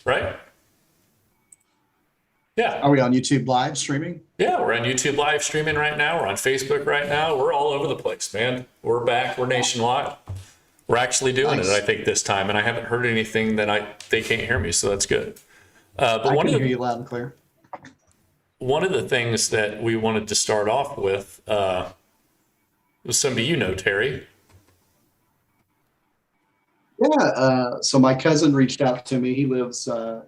right? Yeah. Are we on YouTube live streaming? Yeah, we're on YouTube live streaming right now. We're on Facebook right now. We're all over the place, man. We're back. We're nationwide. We're actually doing it, Nice. I think, this time, and I haven't heard anything that they can't hear me, so that's good. But I can hear you loud and clear. one of the things that we wanted to start off with was somebody you know, Terry. Yeah. So my cousin reached out to me. He lives about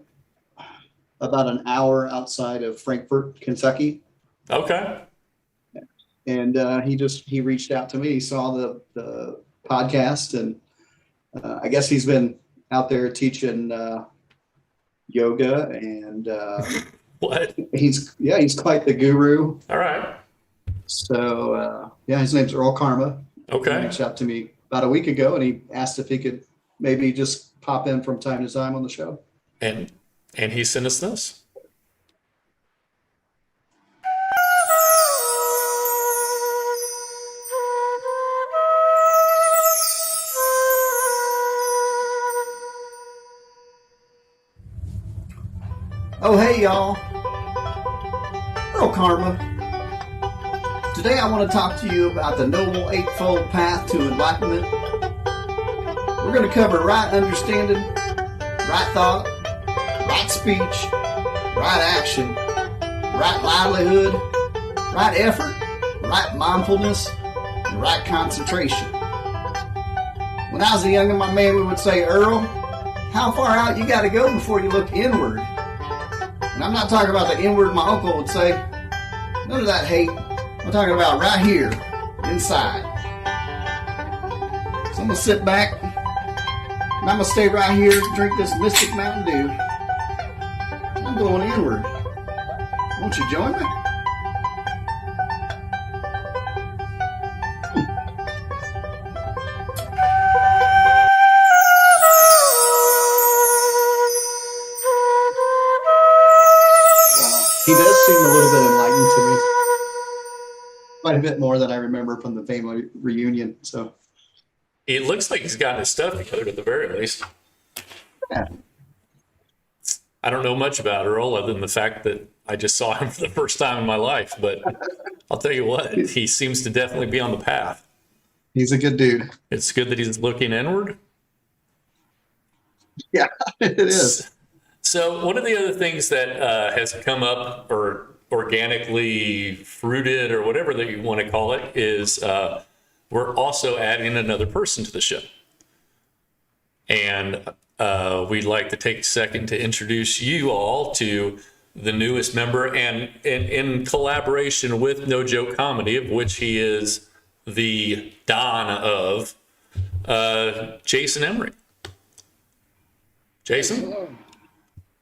an hour outside of Frankfort, Kentucky. Okay. And he reached out to me. He saw the podcast, and I guess he's been out there teaching yoga, and What? he's quite the guru. All right. So his name's Earl Karma. He Okay. reached out to me about a week ago, and he asked if he could maybe just pop in from time to time on the show. And he sent us this. Oh, hey, y'all. Earl Karma. Today I want to talk to you about the Noble Eightfold Path to Enlightenment. We're going to cover right understanding, right thought, right speech, right action, right livelihood, right effort, right mindfulness, and right concentration. When I was a youngin', my mammy would say, Earl, how far out you got to go before you look inward? And I'm not talking about the inward my uncle would say. None of that hate. I'm talking about right here, inside. So I'm going to sit back, and I'm going to stay right here, drink this Mystic Mountain Dew. I'm going inward. Won't you join me? Well, he does seem a little bit enlightened to me. Quite a bit more than I remember from the family reunion. So It looks like he's gotten his stuff together at the very least. yeah. I don't know much about Earl other than the fact that I just saw him for the first time in my life. But I'll tell you what, he seems to definitely be on the path. He's a good dude. It's good that he's looking inward. Yeah, it is. So one of the other things that has come up or organically fruited or whatever that you want to call it is we're also adding another person to the show. And we'd like to take a second to introduce you all to the newest member and in collaboration with No Joke Comedy, of which he is the Don of, Jason Emery. Jason? Hello.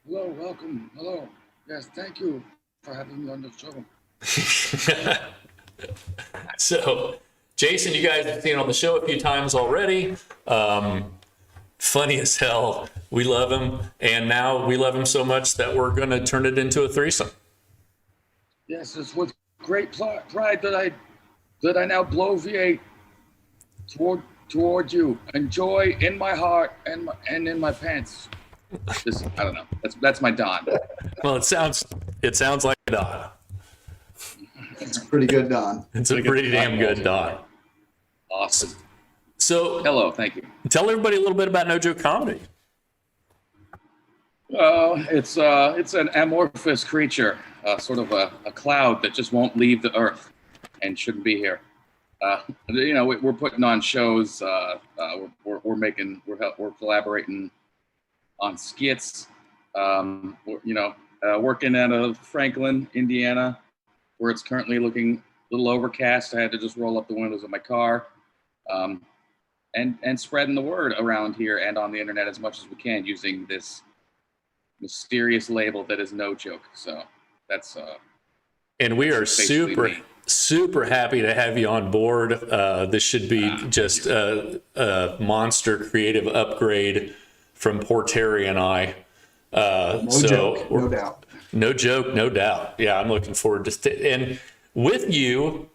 Hello, welcome. Hello. Yes, thank you for having me on the show. So, Jason, you guys have seen on the show a few times already. Funny as hell. We love him. And now we love him so much that we're going to turn it into a threesome. Yes, it's with great pride that I now bloviate toward you, and joy in my heart and in my pants. I don't know. That's my Don. Well, it sounds like a Don. It's a pretty good Don. It's a pretty damn good Don. Awesome. So, Hello, thank you. tell everybody a little bit about No Joke Comedy. It's an amorphous creature, sort of a cloud that just won't leave the earth and shouldn't be here. We're putting on shows. We're collaborating on skits. Working out of Franklin, Indiana, where it's currently looking a little overcast. I had to just roll up the windows of my car, and spreading the word around here and on the internet as much as we can using this mysterious label that is No Joke. So that's And we are basically super, me. super happy to have you on board. This should be just a monster creative upgrade from poor Terry and I. No joke, no doubt. No joke, no doubt. Yeah, I'm looking forward to and with you,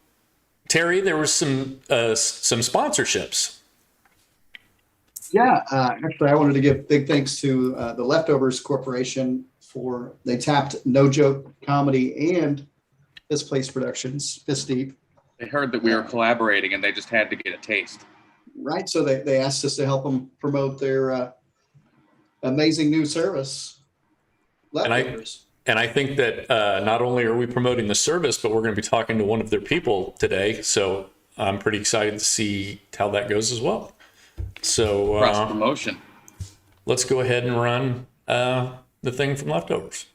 Terry, there was some sponsorships. Yeah, actually, I wanted to give big thanks to the Leftovers Corporation for they tapped No Joke Comedy and This Place Productions, This Deep. They heard that we were collaborating, and they just had to get a taste. Right, so they asked us to help them promote their amazing new service, Leftovers. And I think that not only are we promoting the service, but we're going to be talking to one of their people today. So I'm pretty excited to see how that goes as well. So Cross promotion. let's go ahead and run the thing from Leftovers.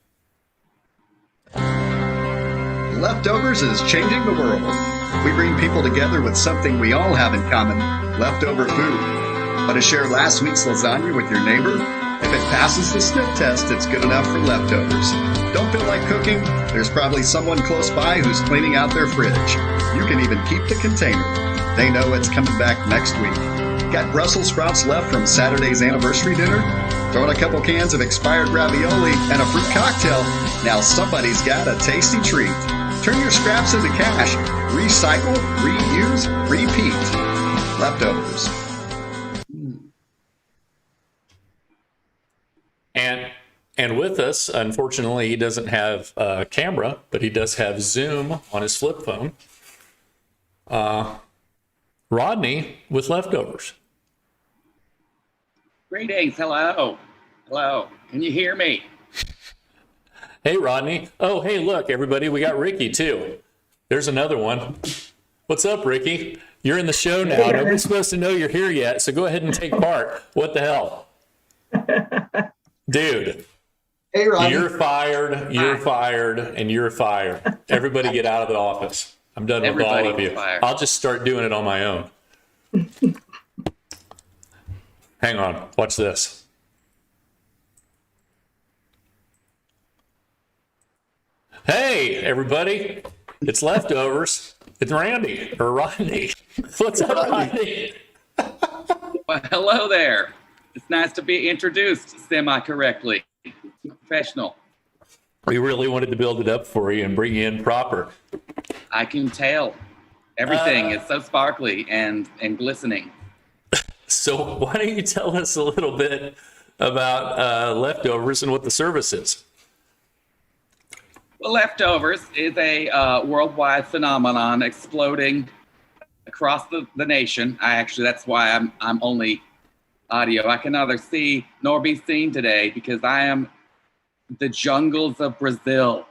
Leftovers is changing the world. We bring people together with something we all have in common, leftover food. Want to share last week's lasagna with your neighbor? If it passes the sniff test, it's good enough for leftovers. Don't feel like cooking? There's probably someone close by who's cleaning out their fridge. You can even keep the container. They know it's coming back next week. Got Brussels sprouts left from Saturday's anniversary dinner? Throw in a couple cans of expired ravioli and a fruit cocktail. Now somebody's got a tasty treat. Turn your scraps into cash. Recycle, reuse, repeat. Leftovers. And with us, unfortunately, he doesn't have a camera, but he does have Zoom on his flip phone. Rodney with Leftovers. Greetings. Hello. Hello. Can you hear me? Hey, Rodney. Oh, hey, look, everybody, we got Ricki, too. There's another one. What's up, Ricki? You're in the show now. Nobody's supposed to know you're here yet, so go ahead and take part. What the hell? Dude. Hey, Rodney. You're fired, you're fired, and you're fired. Everybody get out of the office. I'm done with all of you. Fired. I'll just start doing it on my own. Hang on. Watch this. Hey, everybody. It's Leftovers. It's Randy or Rodney. What's up, Rodney? Well, hello there. It's nice to be introduced semi-correctly. Professional. We really wanted to build it up for you and bring you in proper. I can tell. Everything is so sparkly and glistening. So why don't you tell us a little bit about Leftovers and what the service is? Well, Leftovers is a worldwide phenomenon exploding across the nation. That's why I'm only audio. I can neither see nor be seen today because I am the jungles of Brazil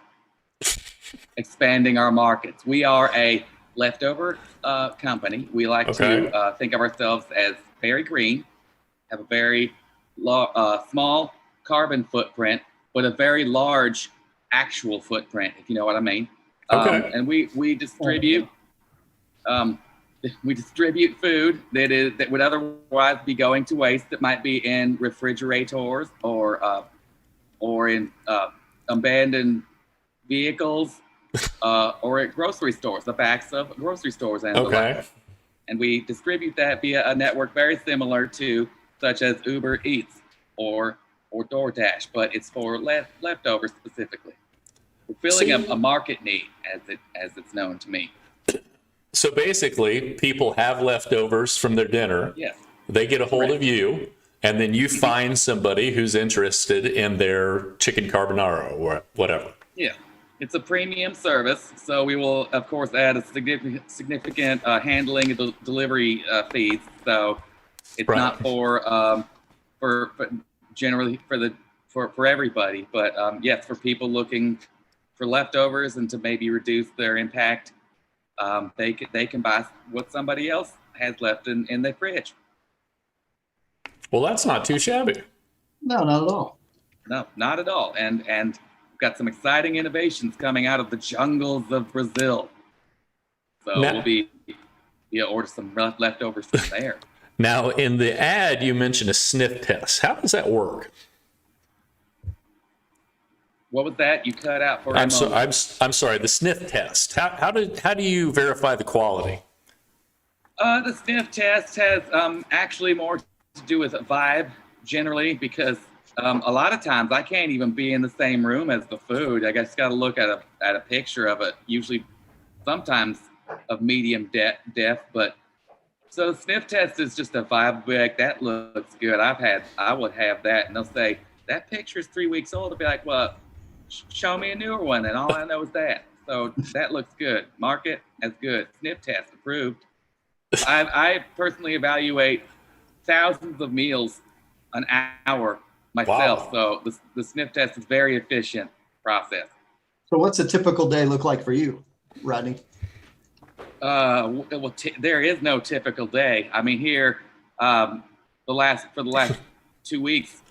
expanding our markets. We are a leftover company. We like to think of ourselves as very green, have a very small carbon footprint, but a very large actual footprint, if you know what I mean. And we distribute food that would otherwise be going to waste, that might be in refrigerators or in abandoned vehicles or at grocery stores, the backs of grocery stores and the like. And we distribute that via a network very similar to such as Uber Eats or DoorDash, but it's for leftovers specifically. We're filling a market need, as it's known to me. So basically, people have leftovers from their dinner. Yes. They get a hold of you, and then you find somebody who's interested in their chicken carbonara or whatever. Yeah. It's a premium service, so we will, of course, add a significant handling and delivery fees. So it's not for generally for everybody, but yes, for people looking for leftovers and to maybe reduce their impact, they can buy what somebody else has left in their fridge. Well, that's not too shabby. No, not at all. No, not at all. And got some exciting innovations coming out of the jungles of Brazil. So we'll be order some leftovers from there. Now, in the ad, you mentioned a sniff test. How does that work? What was that? You cut out for I'm sorry. The sniff test. How do you verify the quality? The sniff test has actually more to do with vibe generally, because a lot of times I can't even be in the same room as the food. I just got to look at a picture of it, usually sometimes of medium depth, but So sniff test is just a vibe bag. That looks good. I would have that, and they'll say that picture's 3 weeks old. I'll be like, well, show me a newer one, and all I know is that. So that looks good. Mark it as good. Sniff test approved. I personally evaluate thousands of meals an hour myself. Wow. So the sniff test is very efficient process. So what's a typical day look like for you, Rodney? There is no typical day. I mean, here, for the last 2 weeks,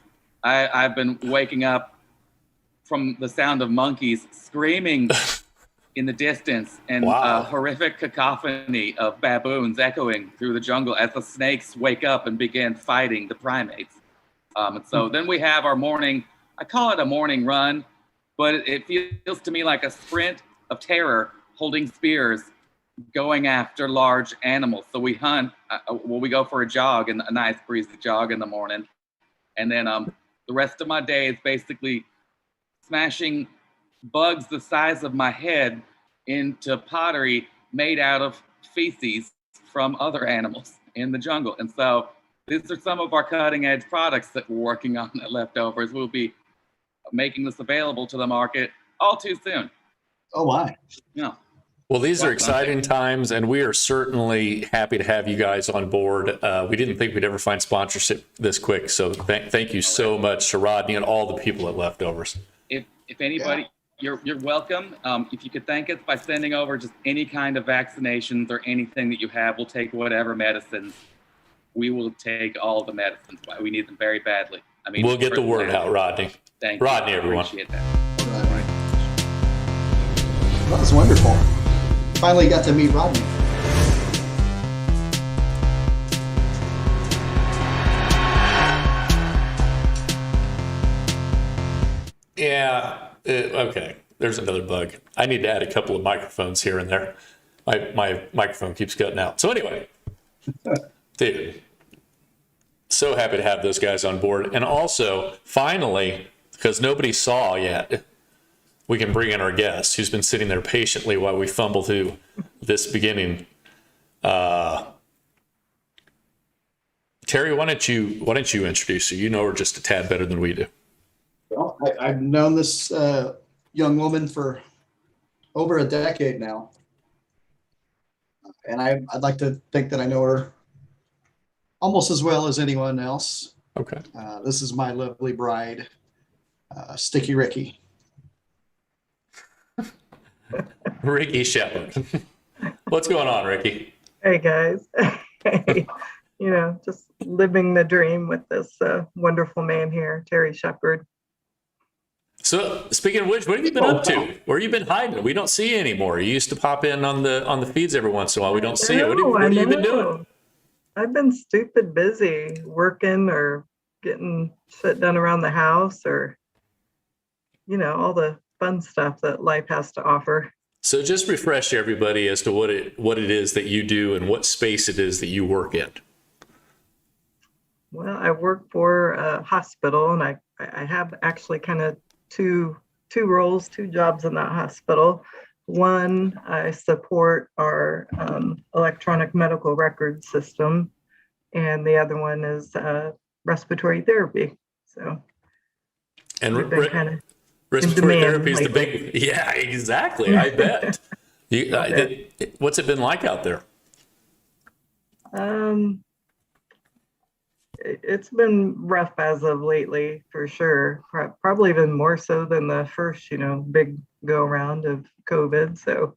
I've been waking up from the sound of monkeys screaming in the distance and Wow. a horrific cacophony of baboons echoing through the jungle as the snakes wake up and begin fighting the primates. And so then we have our morning, I call it a morning run, but it feels to me like a sprint of terror holding spears going after large animals. So we hunt, we go for a jog, and a nice breezy jog in the morning. And then the rest of my day is basically smashing bugs the size of my head into pottery made out of feces from other animals in the jungle. And so these are some of our cutting edge products that we're working on at Leftovers. We'll be making this available to the market all too soon. Oh, my. Yeah. Well, these are exciting times, and we are certainly happy to have you guys on board. We didn't think we'd ever find sponsorship this quick, so thank you so much to Rodney and all the people at Leftovers. If anybody, you're welcome. If you could thank us by sending over just any kind of vaccinations or anything that you have, we'll take whatever medicines. We will take all the medicines. We need them very badly. I mean, We'll get the word out, Rodney. Thank you. Rodney, everyone. Appreciate that. That was wonderful. Finally got to meet Rodney. Yeah. Okay. There's another bug. I need to add a couple of microphones here and there. My microphone keeps cutting out. So anyway, dude, so happy to have those guys on board. And also, finally, because nobody saw yet, we can bring in our guest who's been sitting there patiently while we fumble through this beginning. Terry, why don't you introduce her? You know her just a tad better than we do. Well, I've known this young woman for over a decade now. And I'd like to think that I know her almost as well as anyone else. Okay. This is my lovely bride, Sticky Ricki. Ricki Shepard. What's going on, Ricki? Hey guys. Hey, just living the dream with this wonderful man here, Terry Shepard. So, speaking of which, what have you been up to? Where have you been hiding? We don't see you anymore. You used to pop in on the feeds every once in a while. We don't see you. What have you been doing? I've been stupid busy working or getting shit done around the house, or all the fun stuff that life has to offer. So just refresh everybody as to what it is that you do and what space it is that you work in. Well, I work for a hospital, and I have actually kind of two roles, two jobs in that hospital. One, I support our electronic medical record system, and the other one is respiratory therapy. So, And we've been kind of respiratory therapy is the big, yeah, exactly. I bet. What's it been like out there? It's been rough as of lately, for sure. Probably even more so than the first, big go around of COVID. So,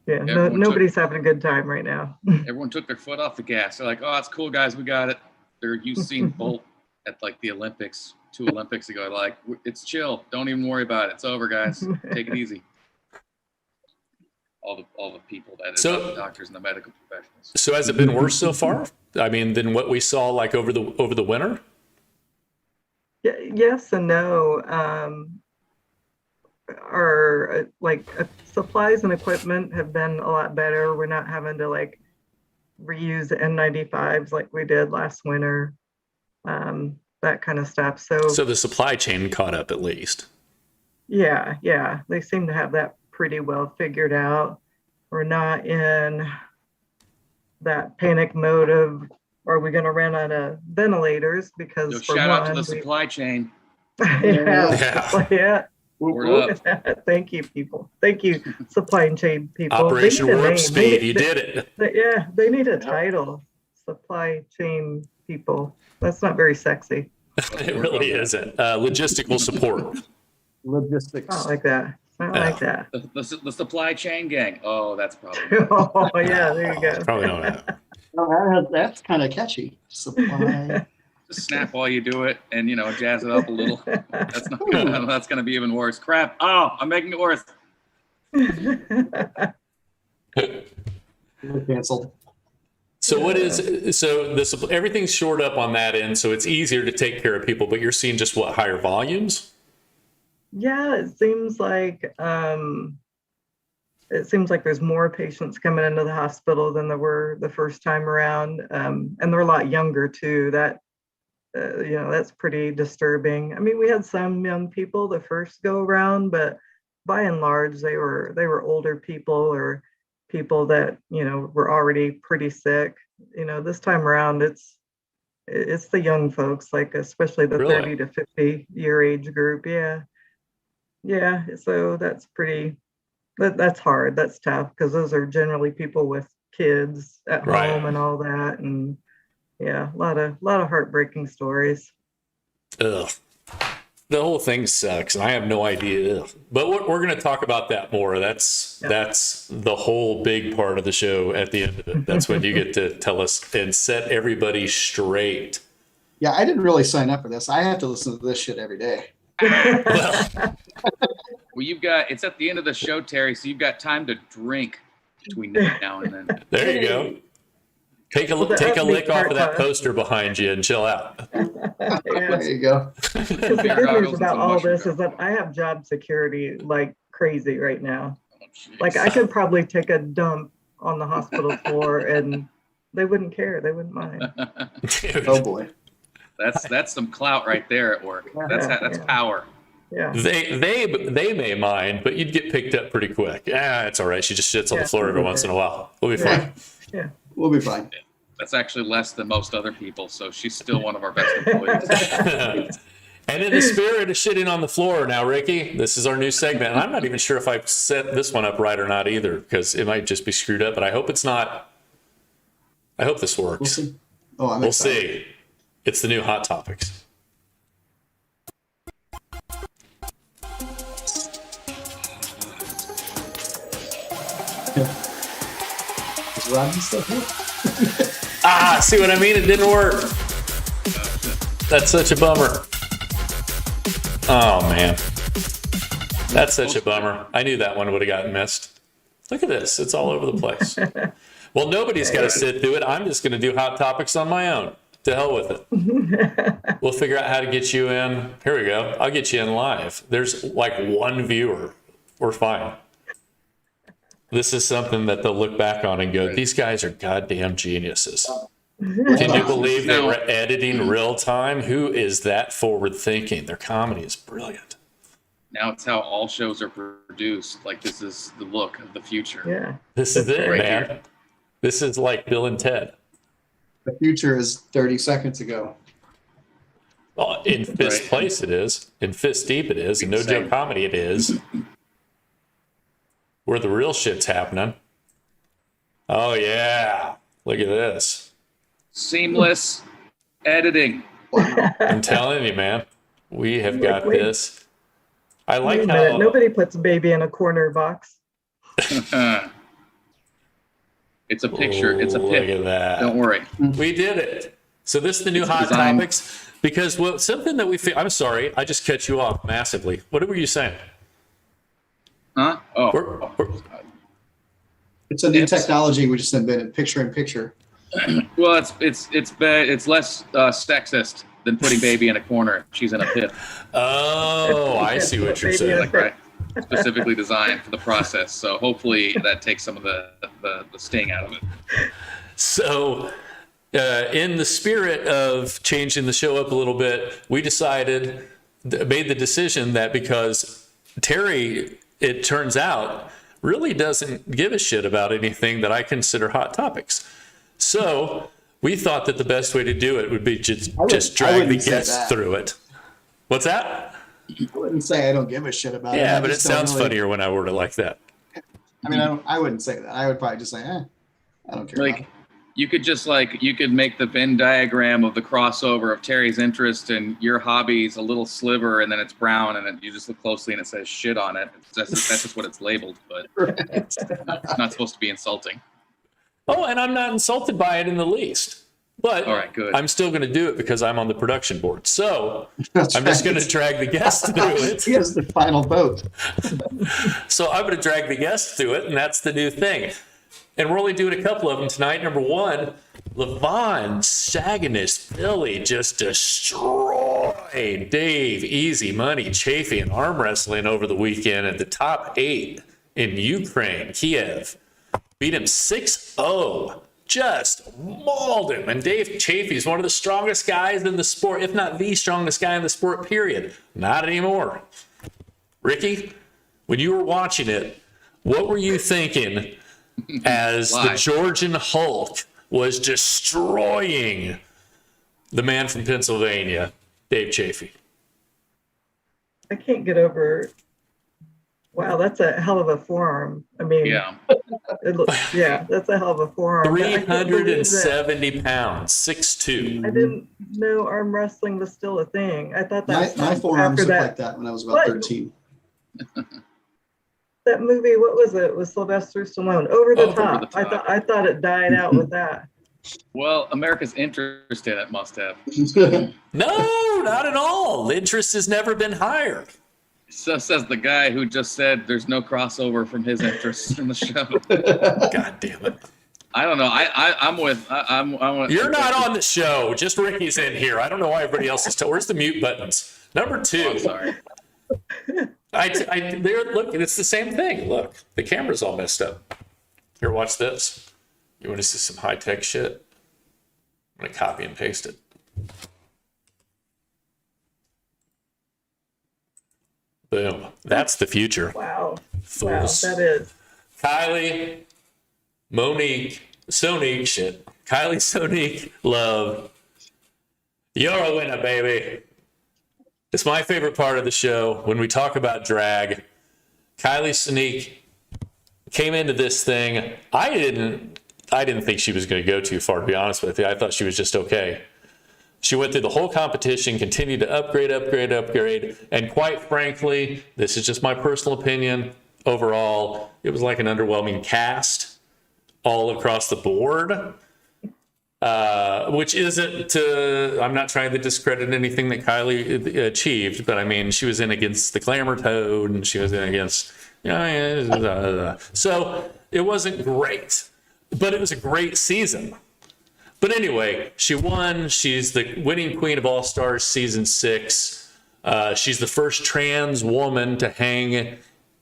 yeah, nobody's having a good time right now. Everyone took their foot off the gas. They're like, "Oh, it's cool, guys. We got it." They're Usain Bolt at like the Olympics, 2 Olympics ago. Like, it's chill. Don't even worry about it. It's over, guys. Take it easy. All the people that is, the doctors and the medical professionals. So has it been worse so far? I mean, than what we saw like over the winter? Yeah, yes and no. Our supplies and equipment have been a lot better. We're not having to reuse N95s like we did last winter. That kind of stuff. So the supply chain caught up at least. Yeah. They seem to have that pretty well figured out. We're not in that panic mode of, are we going to run out of ventilators? Because So for shout out to one, the supply chain. yeah, yeah. Word up. Thank you, people. Thank you, supply chain people. Operation They need a Warp name. Speed. You did it. Yeah, they need a title. Supply chain people. That's not very sexy. It really isn't. Logistical support. Logistics. Not like that. Not like that. The supply chain gang. Oh, that's probably. Oh yeah, there you go. Probably don't have. Oh, that's kind of catchy. Supply. Just snap while you do it, and jazz it up a little. That's not good. That's gonna be even worse. Crap. Oh, I'm making it worse. Canceled. So everything's shored up on that end, so it's easier to take care of people. But you're seeing just what, higher volumes? Yeah, it seems like there's more patients coming into the hospital than there were the first time around, and they're a lot younger too. That that's pretty disturbing. I mean, we had some young people the first go around, but by and large, they were older people or people that were already pretty sick. This time around, it's the young folks, like especially the Really? 30 to 50 year age group. Yeah. So that's that's hard. That's tough because those are generally people with kids at Right. home and all that, and yeah, a lot of heartbreaking stories. Ugh. The whole thing sucks, and I have no idea. But we're going to talk about that more. That's the whole big part of the show at the end of it. That's when you get to tell us and set everybody straight. Yeah, I didn't really sign up for this. I have to listen to this shit every day. Well, Well, it's at the end of the show, Terry, so you've got time to drink between now and then. there you go. Take a lick off of that poster behind you and chill out. There you go. The good news about all this is that I have job security like crazy right now. Like I could probably take a dump on the hospital floor and they wouldn't care. They wouldn't mind. Dude, Oh boy. That's some clout right there at work. That's power. Yeah. they may mind, but you'd get picked up pretty quick. It's all right. She just shits on the floor every once in a while. We'll be fine. Yeah. We'll be fine. That's actually less than most other people, so she's still one of our best employees. And in the spirit of shitting on the floor now, Ricki, this is our new segment. And I'm not even sure if I've set this one up right or not either, because it might just be screwed up, but I hope it's not. I hope this We'll works. see. Oh, I'm We'll excited. see. It's the new Hot Topics. Is Rodney still here? See what I mean? It didn't work. That's such a bummer. Oh, man. That's such a bummer. I knew that one would have gotten missed. Look at this. It's all over the place. Well, nobody's got to sit through it. I'm just going to do Hot Topics on my own. To hell with it. We'll figure out how to get you in. Here we go. I'll get you in live. There's like one viewer. We're fine. This is something that they'll look back on and go, these guys are goddamn geniuses. Can you believe they were editing real time? Who is that forward thinking? Their comedy is brilliant. Now it's how all shows are produced. Like this is the look of the future. Yeah. This is it, Right man. here. This is like Bill and Ted. The future is 30 seconds ago. Well, in Fist Right. Place it is. In Fist Deep it is. In No Same. Joke Comedy it is. Where the real shit's happening. Oh, yeah. Look at this. Seamless editing. I'm telling you, man. We have got Wait. this. I Wait like a minute. how... Nobody puts baby in a corner box. It's a picture. It's a Look pic. at that. Don't worry. We did it. So this is the new It's Hot designed- Topics. Because something that we feel... I'm sorry. I just cut you off massively. What were you saying? Huh? Oh. We're- It's a new It's- technology we just invented, picture in picture. Well, it's less sexist than putting baby in a corner. She's in a pit. Oh, I see what you're Baby in saying. a Like right, specifically designed for the process. So hopefully that takes some of the sting out of it. So, in the spirit of changing the show up a little bit, we made the decision that because Terry, it turns out, really doesn't give a shit about anything that I consider hot topics. So we thought that the best way to do it would be just I drag the wouldn't say guests that. through it. What's that? I wouldn't say I don't give a shit about it. Yeah, I but it just don't sounds really- funnier when I word it like that. I mean, I wouldn't say that. I would probably just say, I don't care. Like, you could just you could make the Venn diagram of the crossover of Terry's interest and your hobbies a little sliver, and then it's brown, and then you just look closely and it says shit on it. That's just what it's labeled, but it's not supposed to be insulting. Oh, and I'm not insulted by it in the least. But All right, good. I'm still going to do it because I'm on the production board. So That's I'm just right. going to drag the guests through it. He has the final vote. So I'm going to drag the guests through it, and that's the new thing. And we're only doing a couple of them tonight. Number one, Levon, Shaginist, Billy just destroyed Dave, Easy Money, Chafee, and arm wrestling over the weekend at the top 8 in Ukraine, Kiev. Beat him 6-0. Just mauled him. And Dave Chafee is one of the strongest guys in the sport, if not the strongest guy in the sport, period. Not anymore. Ricki, when you were watching it, what were you thinking as the Live. Georgian Hulk was destroying the man from Pennsylvania, Dave Chafee? I can't get over. Wow, that's a hell of a forearm. I mean, Yeah. yeah, that's a hell of a forearm. But I can't believe that. 370 pounds, 6'2". I didn't know arm wrestling was still a thing. I thought that My stopped forearms after looked that. like that when I was about What? 13. That movie, what was it? With Sylvester Stallone, Over the Over the Top. Top. I thought it died out with that. Well, America's interest in it must have. No, not at all. Interest has never been higher. So says the guy who just said there's no crossover from his interests in the show. God damn it. I don't know. I'm with. You're not on the show. Just Ricky's in here. I don't know why everybody else is. Where's the mute buttons? Number 2. Oh, sorry. There, look, it's the same thing. Look, the camera's all messed up. Here, watch this. You want to see some high-tech shit? I'm going to copy and paste it. Boom. That's the future. Wow. Wow, Fools. that is. Kylie, Monique, Sonique, shit. Kylie, Sonique, Love. You're a winner, baby. It's my favorite part of the show when we talk about drag. Kylie Sonique came into this thing. I didn't think she was going to go too far, to be honest with you. I thought she was just okay. She went through the whole competition, continued to upgrade, and quite frankly, this is just my personal opinion, overall, it was like an underwhelming cast all across the board, which isn't I'm not trying to discredit anything that Kylie achieved, but I mean, she was in against the Glamour Toad, and she was in against, so it wasn't great, but it was a great season. But anyway, she won. She's the winning queen of All Stars season 6. She's the first trans woman to hang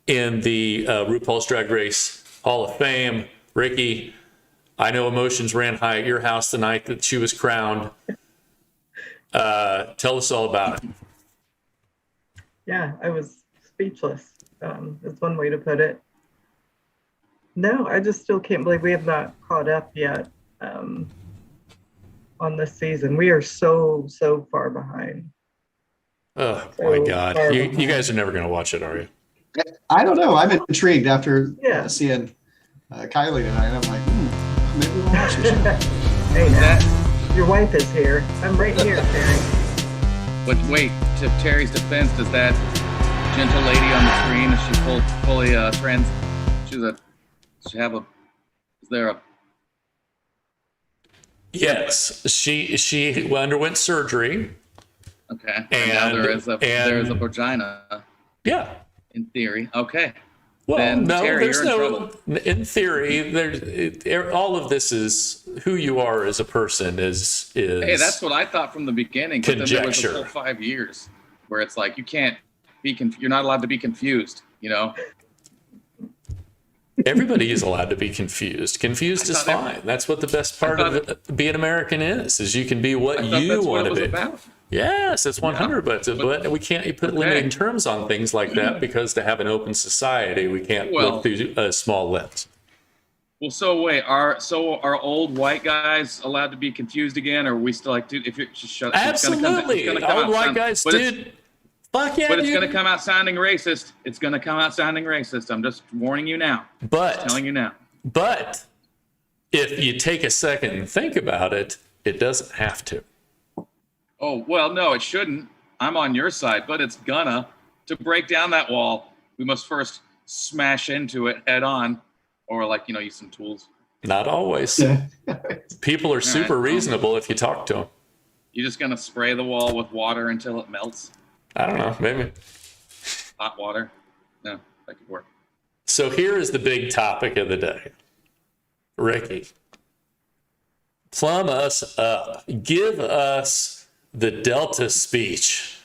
in the RuPaul's Drag Race Hall of Fame. Ricki, I know emotions ran high at your house the night that she was crowned. Tell us all about it. Yeah, I was speechless. Is one way to put it. No, I just still can't believe we have not caught up yet on this season. We are so far behind. Oh So my God. far You behind. guys are never going to watch it, are you? I don't know. I'm intrigued after Yeah. seeing Kylie tonight. I'm like, maybe we'll watch the show. Hey, now, That, your wife is here. I'm right here, Terry. but wait, to Terry's defense, does that gentle lady on the screen, is she fully trans? Is there a Yes. She underwent surgery. okay? And now And- there is a and- vagina Yeah. in theory. Okay. Well, Then, no, Terry, there's you're in no. In theory, all of this is who you are as a person. Is Hey, that's what I thought from the beginning. But then there was Conjecture. a whole 5 years where it's like you can't be you're not allowed to be confused. You know. everybody is allowed to be confused. Confused I is thought fine. That's what the best part thought of being American is you can be what I thought you that's what want it to was be. about. Yes, it's 100. But we can't put Okay. limiting terms on things like that because to have an open society, we can't Well- look through a small lens. Well, so wait, are old white guys allowed to be confused again, or are we still like, dude, if you just shut, Absolutely. it's gonna come Old out white sound, guys, but it's, dude. Fuck yeah, but it's dude. gonna come out sounding racist. It's gonna come out sounding racist. I'm just warning you now. But Just telling you now. But if you take a second and think about it, it doesn't have to. Oh well, no, it shouldn't. I'm on your side, but it's gonna. To break down that wall, we must first smash into it head on, or like use some tools. Not always. Yeah. People are super reasonable if you talk to them. You're just gonna spray the wall with water until it melts. I don't know, maybe. Hot water. No, that could work. So here is the big topic of the day. Ricki, plumb us up. Give us the Delta speech.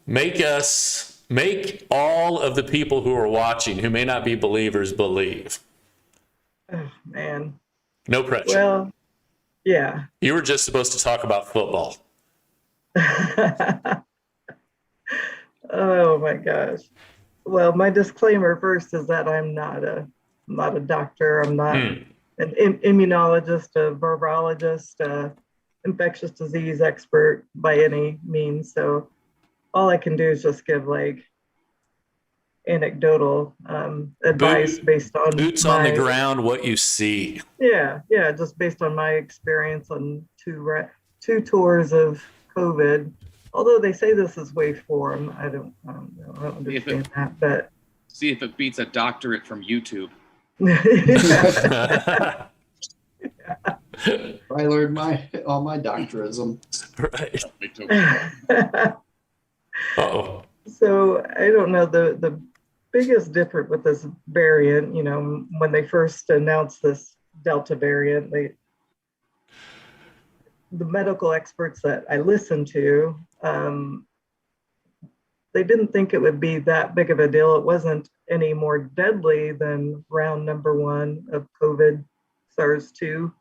Make all of the people who are watching, who may not be believers, believe. Oh, man. No pressure. Well, yeah. You were just supposed to talk about football. Oh my gosh. Well, my disclaimer first is that I'm not a doctor. I'm not an immunologist, a virologist, infectious disease expert by any means. So all I can do is just give like anecdotal advice based on boots on the ground, what you see. Yeah, just based on my experience on two tours of COVID. Although they say this is wave 4, I don't understand that. But see if it beats a doctorate from YouTube. I learned all my doctorism. Right. Me too. Uh-oh. So I don't know, the biggest difference with this variant, when they first announced this Delta variant, the medical experts that I listened to, they didn't think it would be that big of a deal. It wasn't any more deadly than round number 1 of COVID, SARS-2,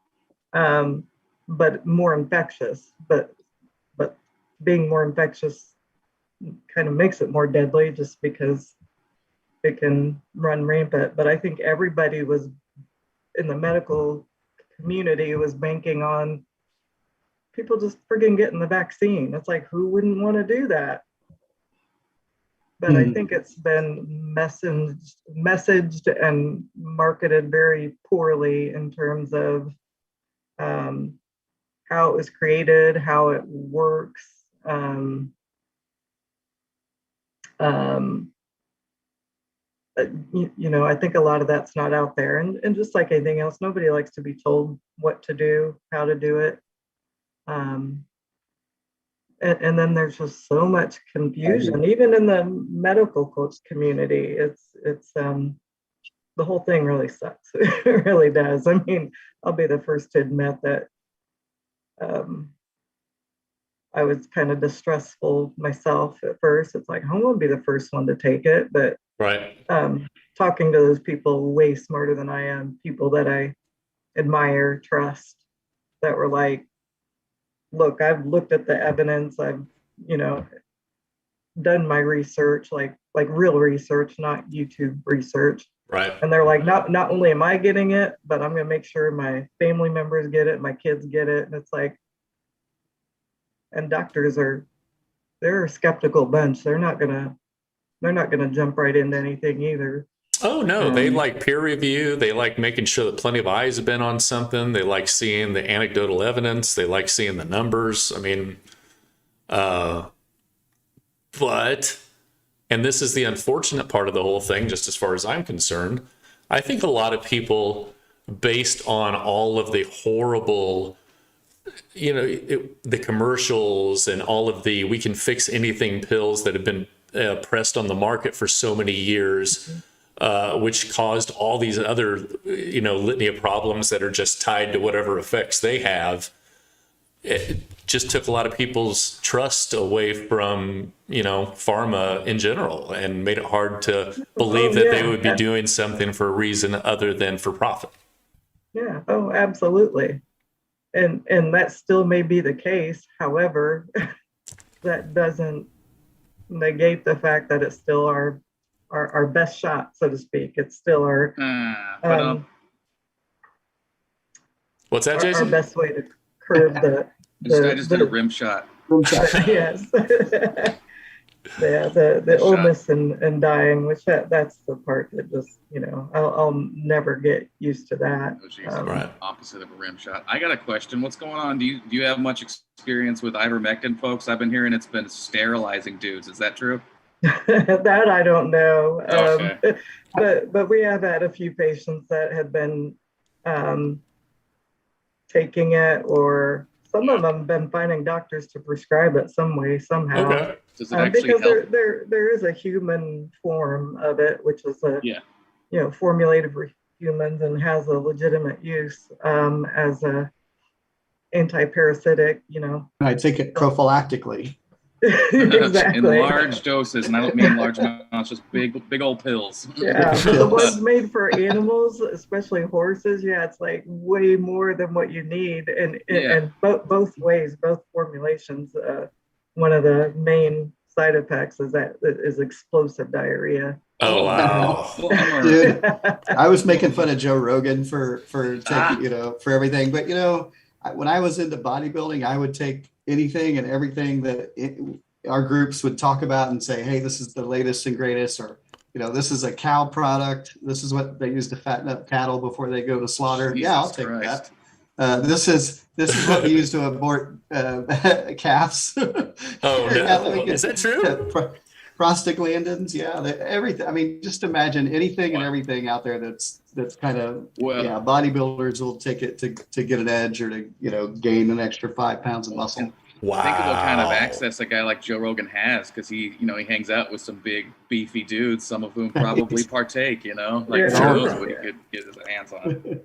but more infectious. But being more infectious kind of makes it more deadly just because it can run rampant. But I think everybody was in the medical community was banking on people just friggin' getting the vaccine. It's like, who wouldn't want to do that? But I think it's been messaged and marketed very poorly in terms of how it was created, how it works. I think a lot of that's not out there. And just like anything else, nobody likes to be told what to do, how to do it. And then there's just so much confusion, even in the medical coach community. It's the whole thing really sucks. It really does. I mean, I'll be the first to admit that I was kind of distrustful myself at first. It's like, I won't be the first one to take it, but Right. Talking to those people way smarter than I am, people that I admire, trust, that were like, look, I've looked at the evidence, I've, done my research, like real research, not YouTube research. Right. And they're like, not only am I getting it, but I'm gonna make sure my family members get it, my kids get it. And it's like, and doctors they're a skeptical bunch. They're not gonna jump right into anything either. Oh no, they like peer review. They like making sure that plenty of eyes have been on something. They like seeing the anecdotal evidence. They like seeing the numbers. I mean, and this is the unfortunate part of the whole thing, just as far as I'm concerned. I think a lot of people, based on all of the horrible, the commercials and all of the we can fix anything pills that have been pressed on the market for so many years, which caused all these other, litany of problems that are just tied to whatever effects they have. It just took a lot of people's trust away from, pharma in general, and made it hard to believe that they would be doing something for a reason other than for profit. Yeah. Oh, absolutely. And that still may be the case. However, that doesn't negate the fact that it's still our best shot, so to speak. It's still our What's that, our Jason? best way to curb I just did a rim shot. yes. Yeah, the illness and dying, which that's the part that just, I'll never get used to that. Oh, geez. Right. Opposite of a rim shot. I got a question. What's going on? Do you have much experience with ivermectin, folks? I've been hearing it's been sterilizing dudes. Is that true? That I don't know. Okay. But we have had a few patients that have been taking it, or some of them have been finding doctors to prescribe it some way, somehow. Okay. Does it actually because help? there is a human form of it, which is formulated for humans and has a legitimate use as a anti-parasitic. I take it prophylactically. Exactly. In large doses, and I don't mean large amounts, just big old pills. Yeah, the ones made for animals, especially horses, it's like way more than what you need, and both ways, both formulations. One of the main side effects is explosive diarrhea. Oh, wow. Dude, I was making fun of Joe Rogan for taking, for everything. But, when I was into bodybuilding, I would take anything and everything that our groups would talk about and say, hey, this is the latest and greatest, or, this is a cow product. This is what they use to fatten up cattle before they go to slaughter. Jesus I'll take Christ. that. This is what we use to abort calves. Oh, no. Is that true? Prostaglandins, everything. I mean, just imagine anything and everything out there that's kind of bodybuilders will take it to get an edge or to gain an extra 5 pounds of muscle. Wow. Think of what kind of access a guy like Joe Rogan has, because he hangs out with some big beefy dudes, some of whom probably partake. Who knows what he could get his hands on.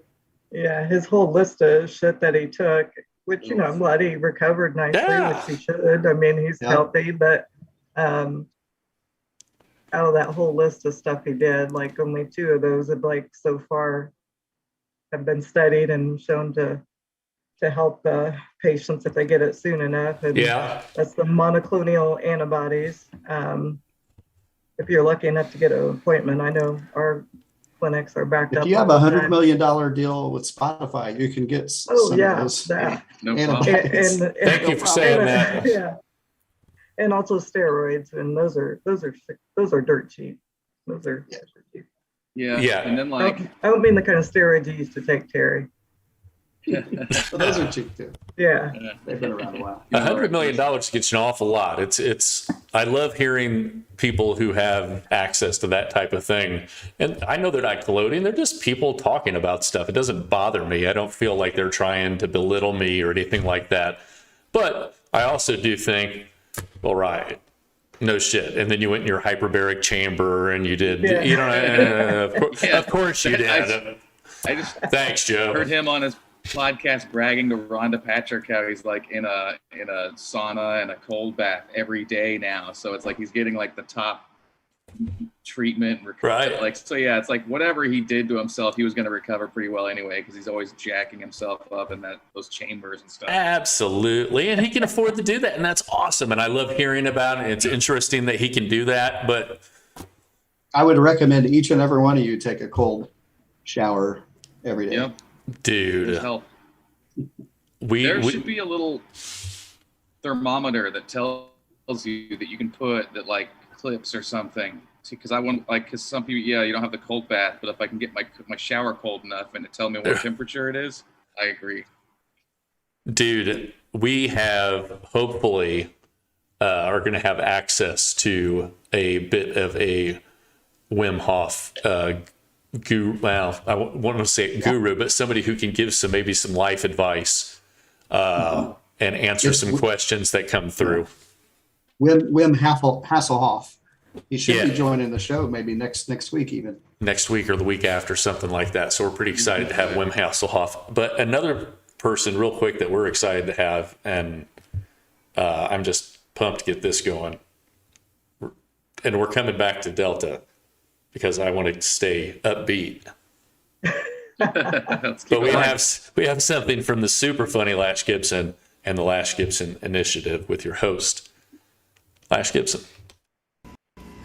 Yeah, his whole list of shit that he took, which I'm glad he recovered nicely, which he should. I mean, he's healthy, but out of that whole list of stuff he did, like only 2 of those have so far have been studied and shown to help patients if they get it soon enough. And that's the monoclonal antibodies. If you're lucky enough to get an appointment, I know our clinics are backed up. If you have $100 million deal with Spotify, you can get some of those. No problem. And Thank you for saying that. Yeah. And also steroids, and those are dirt cheap. Those are cheap. Yeah. And then I don't mean the kind of steroids you used to take, Terry. Well, those are cheap too. Yeah. They've been around a while. $100 million gets you an awful lot. I love hearing people who have access to that type of thing. And I know they're not gloating. They're just people talking about stuff. It doesn't bother me. I don't feel like they're trying to belittle me or anything like that. But I also do think, all right, no shit. And then you went in your hyperbaric chamber and you did, of course you did. Thanks, Joe. Heard him on his podcast bragging to Rhonda Patrick how he's like in a sauna and a cold bath every day now. So it's like he's getting like the top treatment, right? It's like whatever he did to himself, he was going to recover pretty well anyway, because he's always jacking himself up in those chambers and stuff. Absolutely, and he can afford to do that, and that's awesome. And I love hearing about it. It's interesting that he can do that. But I would recommend each and every one of you take a cold shower every day. Yep. Dude, there should be a little thermometer that tells you that you can put that like clips or something, because I want because some people you don't have the cold bath, but if I can get my shower cold enough and it tell me what temperature it is, I agree. Dude, we have hopefully are going to have access to a bit of a Wim Hof guru. Well, I want to say guru, but somebody who can give maybe some life advice and answer some questions that come through. Wim Hasselhoff. He should be joining the show maybe next week even. Next week or the week after, something like that. So we're pretty excited to have Wim Hasselhoff. But another person real quick that we're excited to have, and I'm just pumped to get this going. And we're coming back to Delta because I want to stay upbeat. But we have something from the super funny Lash Gibson and the Lash Gibson Initiative with your host, Lash Gibson.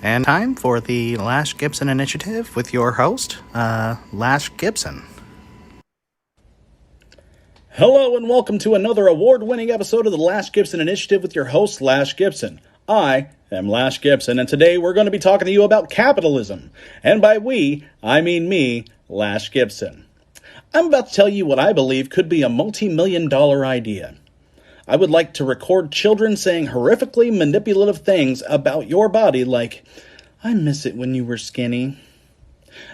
And time for the Lash Gibson Initiative with your host, Lash Gibson. Hello and welcome to another award-winning episode of the Lash Gibson Initiative with your host, Lash Gibson. I am Lash Gibson, and today we're going to be talking to you about capitalism. And by we, I mean me, Lash Gibson. I'm about to tell you what I believe could be a multi-million-dollar idea. I would like to record children saying horrifically manipulative things about your body like, "I miss it when you were skinny."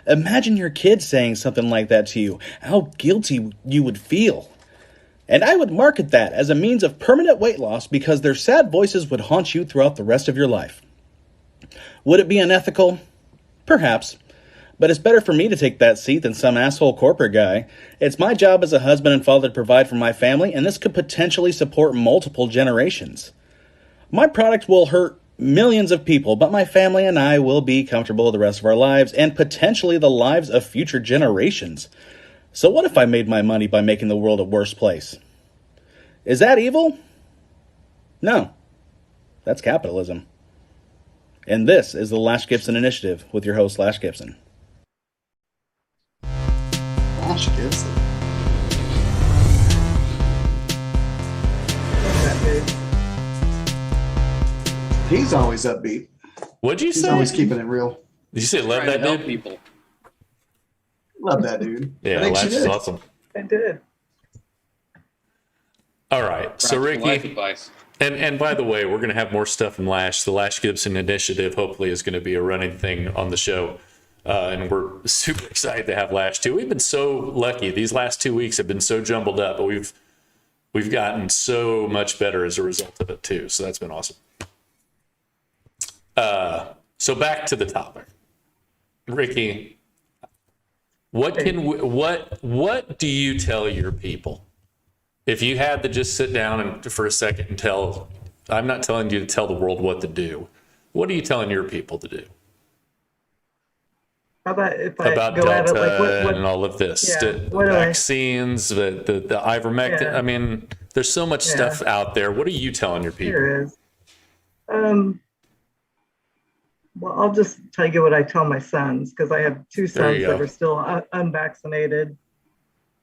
Imagine your kid saying something like that to you, how guilty you would feel. And I would market that as a means of permanent weight loss because their sad voices would haunt you throughout the rest of your life. Would it be unethical? Perhaps. But it's better for me to take that seat than some asshole corporate guy. It's my job as a husband and father to provide for my family, and this could potentially support multiple generations. My product will hurt millions of people, but my family and I will be comfortable the rest of our lives and potentially the lives of future generations. So what if I made my money by making the world a worse place? Is that evil? No. That's capitalism. And this is the Lash Gibson Initiative with your host, Lash Gibson. Lash Gibson. He's always upbeat. What'd you He's say? always keeping it real. Did you say love Trying to that help dude? people. Love that dude. Yeah, I think she Lash is did. awesome. I did. All right, so Practical life Ricki, advice. and by the way, we're going to have more stuff in Lash. The Lash Gibson Initiative hopefully is going to be a running thing on the show. And we're super excited to have Lash too. We've been so lucky. These last 2 weeks have been so jumbled up, but we've gotten so much better as a result of it too. So that's been awesome. So back to the topic, Ricki. What do you tell your people? If you had to just sit down and for a second and tell, I'm not telling you to tell the world what to do. What are you telling your people to do? How about if I About go at it Delta like what and all of this, yeah, the what do I- vaccines, the ivermectin. Yeah. I mean, there's so much Yeah. stuff out there. What are you telling your people? There is. Well, I'll just tell you what I tell my sons because I have two There you sons that go. are still unvaccinated.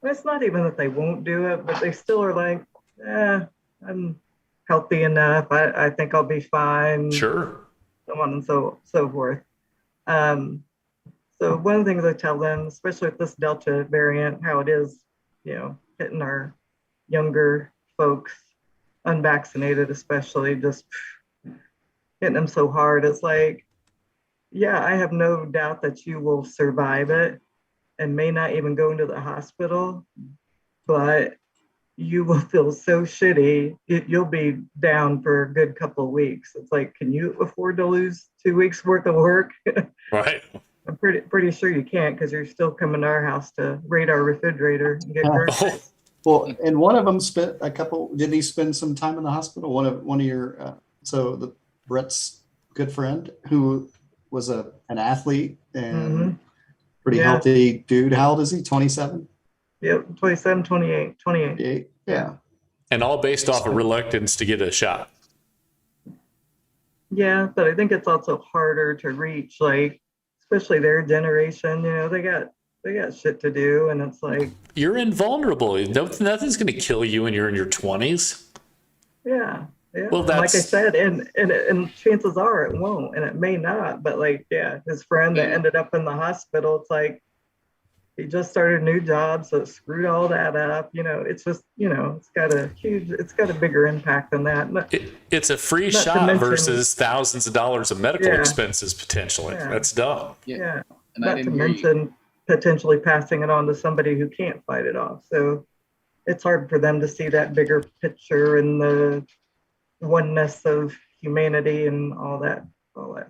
And it's not even that they won't do it, but they still are like, I'm healthy enough. I think I'll be fine. Sure. So on and so forth. So one of the things I tell them, especially with this Delta variant, how it is, hitting our younger folks, unvaccinated especially, just hitting them so hard. It's like, yeah, I have no doubt that you will survive it and may not even go into the hospital, but you will feel so shitty. You'll be down for a good couple of weeks. It's like, can you afford to lose 2 weeks worth of work? Right. I'm pretty sure you can't because you're still coming to our house to raid our refrigerator and get groceries. Well, and one of them spent a couple. Didn't he spend some time in the hospital? One of your Brett's good friend who was an athlete and pretty Yeah. healthy dude. How old is he? 27? Yep, 27, 28. 28? Yeah. And all based off of reluctance to get a shot. Yeah, but I think it's also harder to reach, like, especially their generation. They got shit to do, and it's like, You're invulnerable. Nothing's going to kill you when you're in your 20s. yeah. Well, Like I that's- said, and chances are it won't, and it may not. But like, yeah, his friend that ended up in the hospital, it's like he just started a new job, so it screwed all that up. It's just, it's got a bigger impact than that. It's a free Not to shot mention- versus thousands of dollars of medical Yeah. expenses potentially. Yeah. That's dumb. Yeah. And I Not to didn't hear you. mention potentially passing it on to somebody who can't fight it off. So it's hard for them to see that bigger picture and the oneness of humanity and all that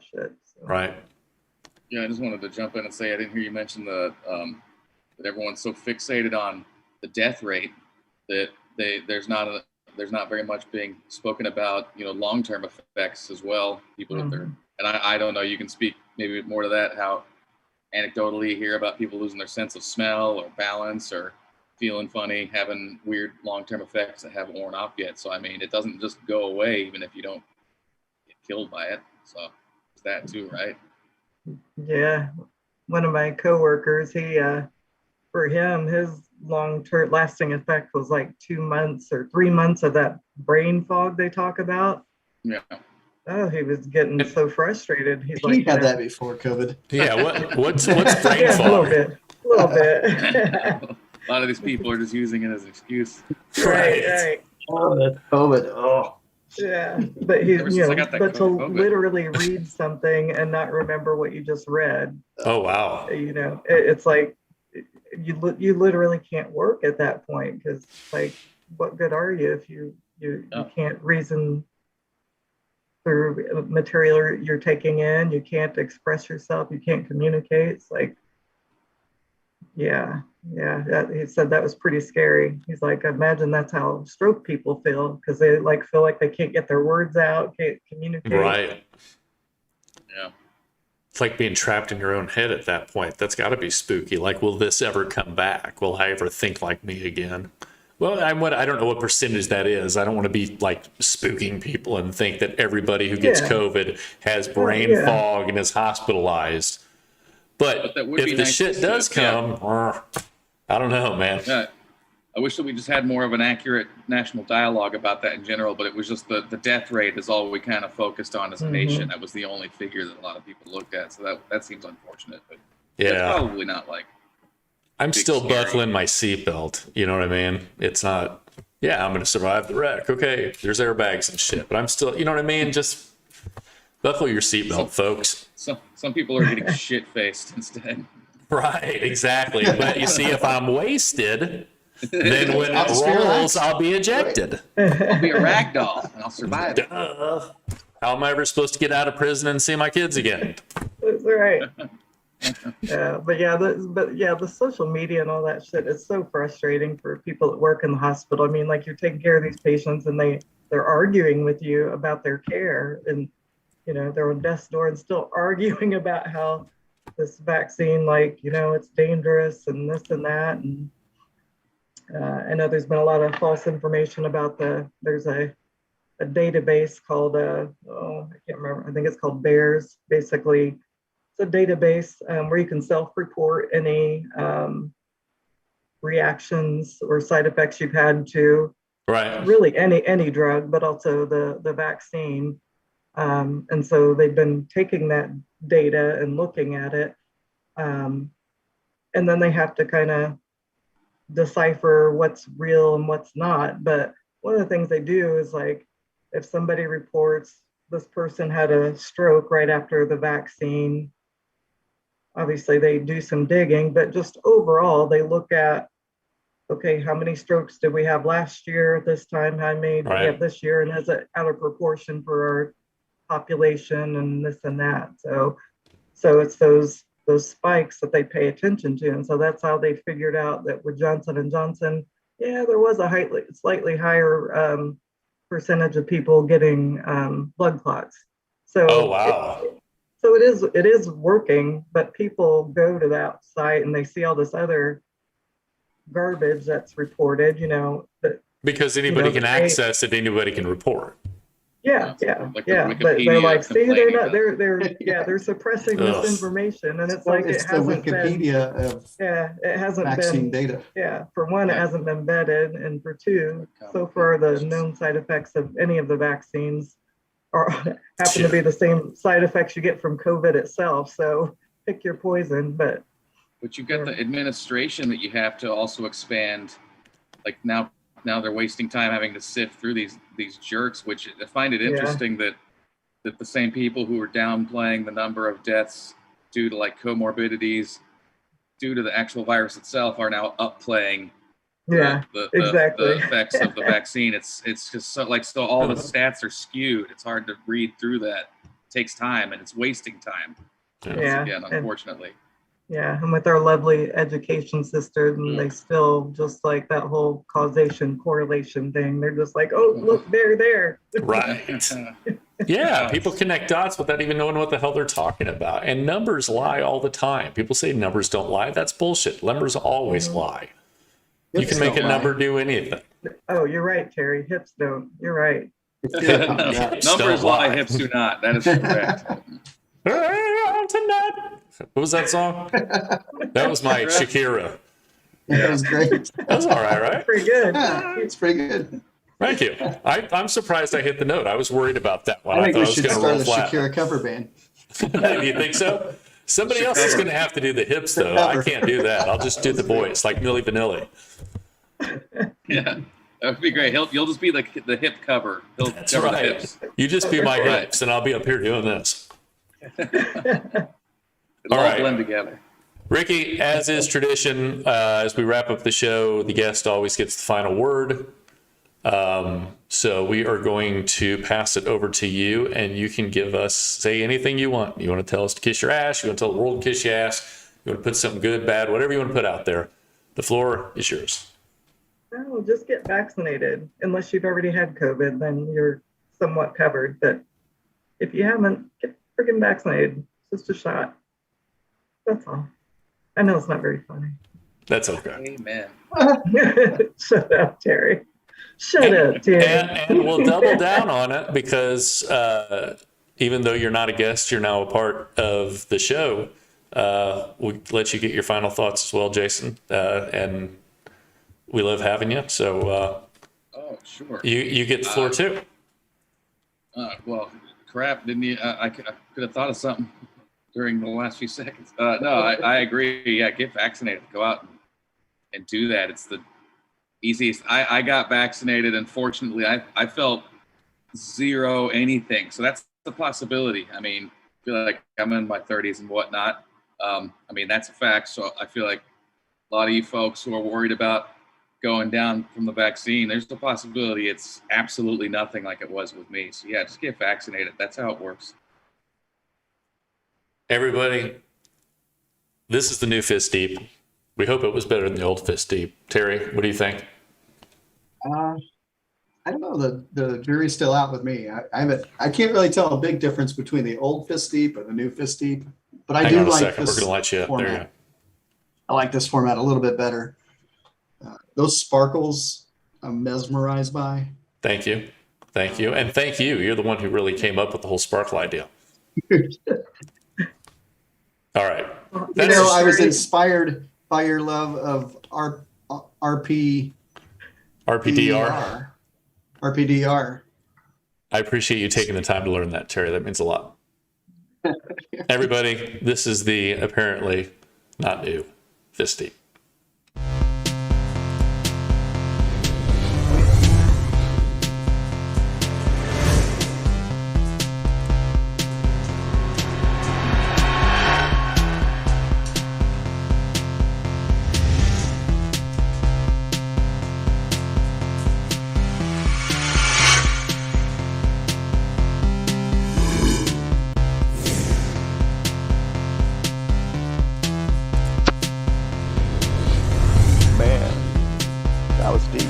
shit. So. Right. Yeah, I just wanted to jump in and say I didn't hear you mention that everyone's so fixated on the death rate that there's not very much being spoken about, long-term effects as well. People with their, and I don't know, you can speak maybe more to that, how anecdotally you hear about people losing their sense of smell or balance or feeling funny, having weird long-term effects that haven't worn off yet. So, I mean, it doesn't just go away even if you don't get killed by it. So it's that too, right? Yeah. One of my coworkers, for him, his long-term lasting effect was like 2 months or 3 months of that brain fog they talk about. Yeah. Oh, he was getting so frustrated. He's He like, had that before COVID. Yeah. What's brain yeah, a little fog? bit, a little bit. A lot of these people are just using it as an excuse. Right. Oh, that's COVID. Oh, Yeah, but he, Ever since I got that but to COVID. literally read something and not remember what you just read, Oh wow. it's like you literally can't work at that point, because like, what good are you if you can't reason through material you're taking in, you can't express yourself, you can't communicate. It's like, yeah, he said that was pretty scary. He's like, imagine that's how stroke people feel, because they like feel like they can't get their words out, can't communicate. Right. Yeah. It's like being trapped in your own head at that point. That's got to be spooky. Like, will this ever come back? Will I ever think like me again? Well, I don't know what percentage that is. I don't want to be like spooking people and think that everybody who gets COVID has brain fog and is hospitalized. But that would be if the nice shit to does see. come, I don't know, man. Yeah. I wish that we just had more of an accurate national dialogue about that in general, but it was just the death rate is all we kind of focused on as a nation. That was the only figure that a lot of people looked at. So that seems unfortunate, but it's probably not like. I'm still scary. buckling my seatbelt. You know what I mean? It's not, I'm going to survive the wreck. Okay, there's airbags and shit, but I'm still, you know what I mean? Just buckle your seatbelt, folks. Some people are getting shit-faced instead. Right, exactly. But you see, if I'm wasted, then when it rolls, I'll be ejected. I'll be a rag doll and I'll survive it. Duh. How am I ever supposed to get out of prison and see my kids again? That's right. The social media and all that shit is so frustrating for people that work in the hospital. I mean, like, you're taking care of these patients and they're arguing with you about their care, and they're on death's door and still arguing about how this vaccine, like, it's dangerous and this and that. And I know there's been a lot of false information about there's a database called I can't remember, I think it's called BEARS. Basically, it's a database where you can self-report any reactions or side effects you've had to really any drug, but also the vaccine. And so they've been taking that data and looking at it, and then they have to kind of decipher what's real and what's not. But one of the things they do is, like, if somebody reports this person had a stroke right after the vaccine, obviously they do some digging, but just overall they look at, okay, how many strokes did we have last year at this time? How many do we have this year? And is it out of proportion for our population and this and that? So it's those spikes that they pay attention to. And so that's how they figured out that with Johnson & Johnson, there was a slightly higher percentage of people getting blood clots. So so it is working, but people go to that site and they see all this other garbage that's reported, because anybody can access it, anybody can report. Like but they're like, see, they're suppressing this information, and it's like, it's it hasn't the Wikipedia of it hasn't vaccine been data. For one, it hasn't been vetted, and for two, so far the known side effects of any of the vaccines happen to be the same side effects you get from COVID itself. So pick your poison. But you've got the administration that you have to also expand. Like now they're wasting time having to sift through these jerks, which I find it interesting that the same people who are downplaying the number of deaths due to like comorbidities due to the actual virus itself are now upplaying the effects of the vaccine. It's just so all the stats are skewed. It's hard to read through that. It takes time and it's wasting time. Again, unfortunately. And with our lovely education system, they still just like that whole causation correlation thing. They're just like, oh, look, they're there. Right. People connect dots without even knowing what the hell they're talking about. And numbers lie all the time. People say numbers don't lie. That's bullshit. Numbers always lie. You can make a number do anything. Oh, you're right, Terry. Hips don't. You're right. Numbers lie, hips do not. That is correct. What was that song? That was my Shakira. That was great. That's all right, right? Pretty good. Yeah, it's pretty good. Thank you. I'm surprised I hit the note. I was worried about that one. I think thought we I was should going to start roll a flat. Shakira cover band. You think so? Somebody else is going to have to do the hips, though. I can't do that. I'll just do the voice, like Milli Vanilli. Yeah, that would be great. You'll just be the hip cover. He'll That's cover the right. hips. You just be my hips, and I'll be up here doing this. It'll All all right. blend together. Ricky, as is tradition, as we wrap up the show, the guest always gets the final word. So we are going to pass it over to you, and you can say anything you want. You want to tell us to kiss your ass? You want to tell the world to kiss your ass? You want to put something good, bad, whatever you want to put out there. The floor is yours. No, just get vaccinated. Unless you've already had COVID, then you're somewhat covered. But if you haven't, get freaking vaccinated. It's just a shot. That's all. I know it's not very funny. That's okay. Amen. Shut up, Terry. Shut up, Terry. And we'll double down on it because even though you're not a guest, you're now a part of the show. We'll let you get your final thoughts as well, Jason. And we love having you. So Oh, sure. you get the floor too. Well, crap, didn't you? I could have thought of something during the last few seconds. No, I agree. Yeah, get vaccinated. Go out and do that. It's the easiest. I got vaccinated, and fortunately, I felt zero anything. So that's the possibility. I mean, I feel like I'm in my 30s and whatnot. I mean, that's a fact. So I feel like a lot of you folks who are worried about going down from the vaccine, there's the possibility it's absolutely nothing like it was with me. So yeah, just get vaccinated. That's how it works. Everybody, this is the new Fist Deep. We hope it was better than the old Fist Deep. Terry, what do you think? I don't know. The jury's still out with me. I can't really tell a big difference between the old Fist Deep and the new Fist Deep, but I Hang do on a like second. this We're going to light you up. There you format. go. I like this format a little bit better. Those sparkles, I'm mesmerized by. Thank you. Thank you. And thank you. You're the one who really came up with the whole sparkle idea. All right. You know, I was inspired by your love of RPDR. RPDR. I appreciate you taking the time to learn that, Terry. That means a lot. Everybody, this is the apparently not new Fist Deep. Man, that was deep.